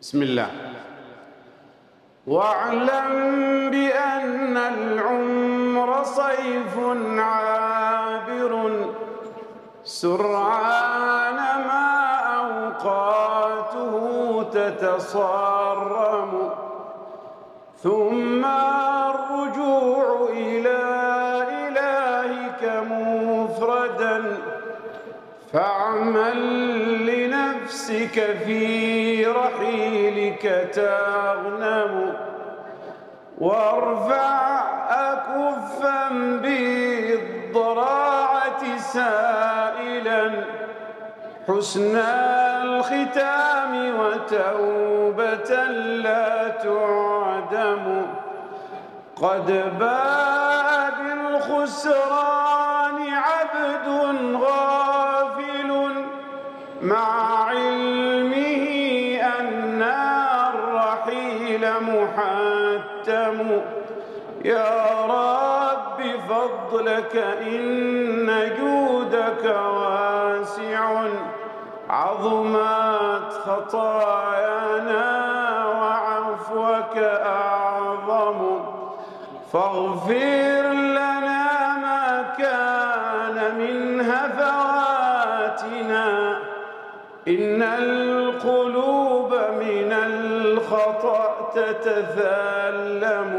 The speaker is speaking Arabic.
بسم الله. واعلم بأن العمر صيف عابر سرعان ما أوقاته تتصارم، ثم الرجوع إلى إلهك مفردا، فاعمل لنفسك في رحيلك تغنم، وارفع أكفا بالضراعة سائلا حسن الختام وتوبة لا تعدم. قد باء بالخسران عبد غافل مع علمه أن الرحيل محتم. يا رب فضلك إن جودك واسع، عظمت خطايانا وعفوك أعظم، فاغفر لنا ما كان من هفواتنا، إن القلوب من الخطأ تتثلم.